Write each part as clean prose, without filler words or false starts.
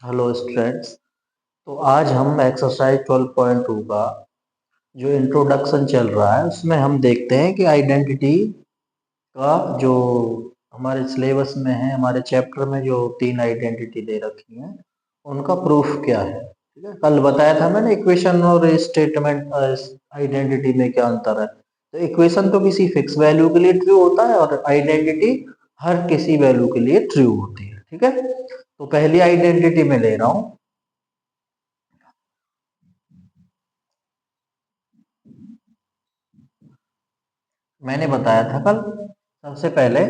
Hello students. तो आज हम एक्सरसाइज 12.2 का जो इंट्रोडक्शन चल रहा है उसमें हम देखते हैं कि आइडेंटिटी का जो हमारे सिलेबस में है, हमारे चैप्टर में जो 3 आइडेंटिटी दे रखी हैं उनका प्रूफ क्या है। ठीक है, कल बताया था मैंने इक्वेशन और स्टेटमेंट आइडेंटिटी में क्या अंतर है। तो इक्वेशन तो किसी फिक्स वैल्यू के लिए ट्रू होता है और आइडेंटिटी हर किसी वैल्यू के लिए ट्रू होती है। ठीक है, तो पहली आइडेंटिटी में ले रहा हूं। मैंने बताया था कल सबसे पहले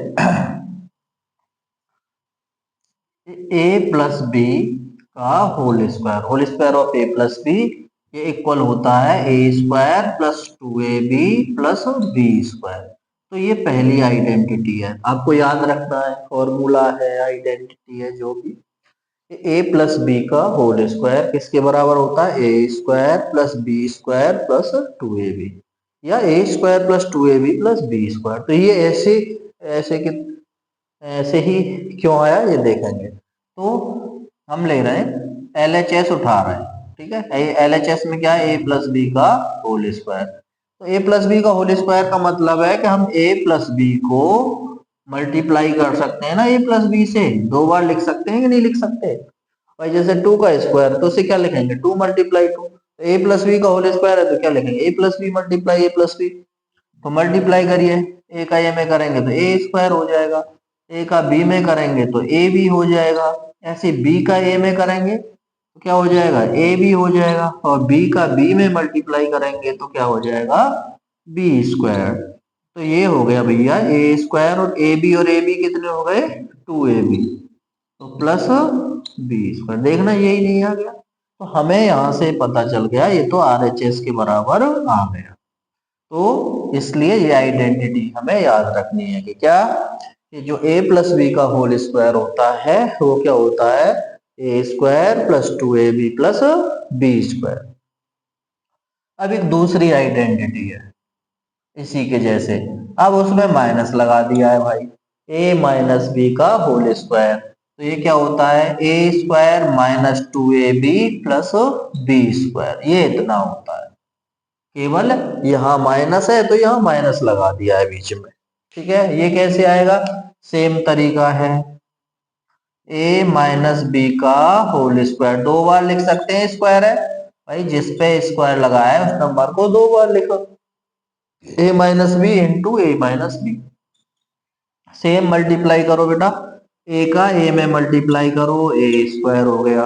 ए प्लस बी का whole square of a plus b ये इक्वल होता है a square plus 2ab plus b square. तो ये पहली आइडेंटिटी है, आपको याद रखना है, फॉर्मूला है, आइडेंटिटी है जो भी। ए प्लस बी का होल स्क्वायर किसके बराबर होता है, a square plus b square plus 2ab, या a square plus 2ab plus b square. तो ये ऐसे ऐसे कि ऐसे ही क्यों आया ये देखेंगे। तो हम ले रहे हैं LHS उठा रहे हैं। ठीक है, LHS में क्या है, ए प्लस बी का होल स्क्वायर। तो ए प्लस बी का होल स्क्वायर का मतलब है कि हम ए प्लस बी को मल्टीप्लाई कर सकते हैं ना, ए प्लस बी से 2 बार लिख सकते हैं कि नहीं लिख सकते भाई। जैसे 2 का स्क्वायर तो उसे क्या लिखेंगे, 2 मल्टीप्लाई 2। ए प्लस बी का होल स्क्वायर है तो क्या लिखेंगे, ए प्लस बी मल्टीप्लाई ए प्लस बी। तो मल्टीप्लाई करिए, ए का ए में करेंगे तो ए स्क्वायर हो जाएगा, ए का बी में करेंगे तो ए बी हो जाएगा, ऐसे बी का ए में करेंगे तो क्या हो जाएगा, ए बी हो जाएगा, और बी का बी में मल्टीप्लाई करेंगे तो क्या हो जाएगा, बी स्क्वायर। तो ये हो गया भैया ए स्क्वायर, और ए बी कितने हो गए, 2ab, तो प्लस बी स्क्वायर। देखना यही नहीं आ गया, तो हमें यहाँ से पता चल गया ये तो RHS के बराबर आ गया। तो इसलिए ये आइडेंटिटी हमें याद रखनी है कि क्या, कि जो a प्लस बी का होल स्क्वायर होता है वो क्या होता है, a square plus 2ab plus b square. अब एक दूसरी आइडेंटिटी है इसी के जैसे, अब उसमें माइनस लगा दिया है भाई, a माइनस बी का होल स्क्वायर। तो ये क्या होता है, a square minus 2ab plus b square, ये इतना होता है। केवल यहाँ माइनस है तो यहाँ माइनस लगा दिया है बीच में। ठीक है, ये कैसे आएगा, सेम तरीका है, a माइनस बी का होल स्क्वायर 2 बार लिख सकते हैं, स्क्वायर है भाई, जिस पे स्क्वायर लगाया है उस नंबर को 2 बार लिखो, a minus b into a minus b. Same multiply करो बेटा, a का a में मल्टीप्लाई करो ए स्क्वायर हो गया,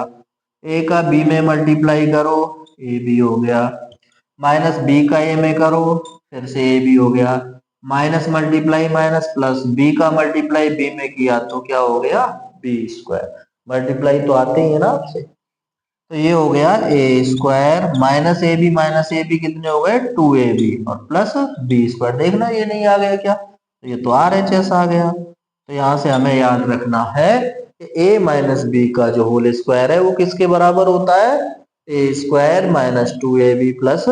a का b में मल्टीप्लाई करो ए बी हो गया, माइनस बी का ए में करो फिर से ए बी हो गया, minus multiply minus plus b का मल्टीप्लाई बी में किया तो क्या हो गया, बी स्क्वायर। मल्टीप्लाई तो आते ही है ना आपसे। तो ये हो गया ए स्क्वायर माइनस ए बी कितने हो गए, 2ab और प्लस बी स्क्वायर। देखना ये नहीं आ गया क्या, तो ये तो RHS आ गया। तो यहाँ से हमें याद रखना है कि a माइनस बी का जो होल स्क्वायर है वो किसके बराबर होता है, a square minus 2ab plus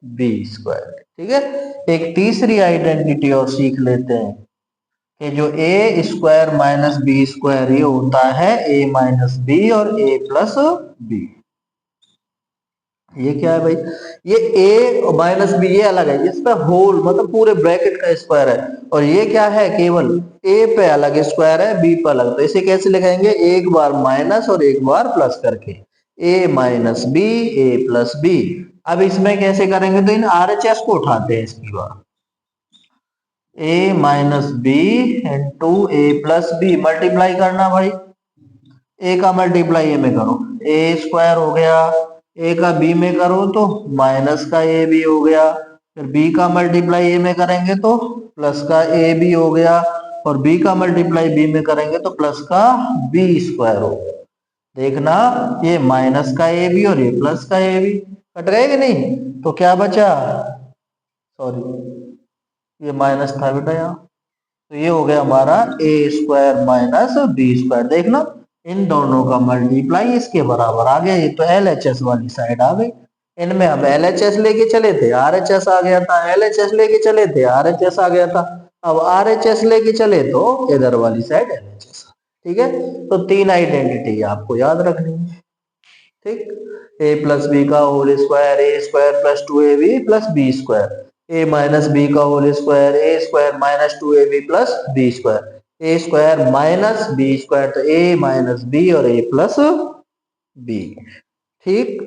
b square. ठीक है, एक तीसरी आइडेंटिटी और सीख लेते हैं कि जो ए स्क्वायर माइनस बी स्क्वायर ये होता है ए माइनस बी और ए प्लस बी। ये क्या है भाई, ये a माइनस बी ये अलग है, इसका होल मतलब पूरे ब्रैकेट का स्क्वायर है, और ये क्या है, केवल a पे अलग स्क्वायर है, b पे अलग। तो इसे कैसे लिखेंगे, एक बार माइनस और एक बार प्लस करके, a minus b a plus b. अब इसमें कैसे करेंगे, तो इन RHS को उठाते हैं इसकी बार, a minus b into a plus b, multiply करना भाई, ए का मल्टीप्लाई ए में करो ए स्क्वायर हो गया, ए का बी में करो तो माइनस का ए बी हो गया, फिर बी का मल्टीप्लाई ए में करेंगे तो प्लस का ए बी हो गया, और बी का मल्टीप्लाई बी में करेंगे तो प्लस का बी स्क्वायर हो गया। देखना ये माइनस का ए बी और ये प्लस का ए बी कट गए कि नहीं, तो क्या बचा, सॉरी ये माइनस था बेटा यहाँ, तो ये हो गया हमारा ए स्क्वायर माइनस बी स्क्वायर। देखना इन दोनों का मल्टीप्लाई इसके बराबर आ गया, ये तो LHS वाली साइड आ गई। इनमें हम LHS लेके चले थे RHS आ गया था, LHS लेके चले थे RHS आ गया था, अब RHS लेके चले तो इधर वाली साइड LHS। ठीक है, तो 3 आइडेंटिटी आपको याद रखनी है। ठीक, ए प्लस बी का whole square a square plus 2ab plus b square, a minus b का whole square a square minus 2ab plus b square, a square minus b square तो ए माइनस बी और ए plus B. ठीक,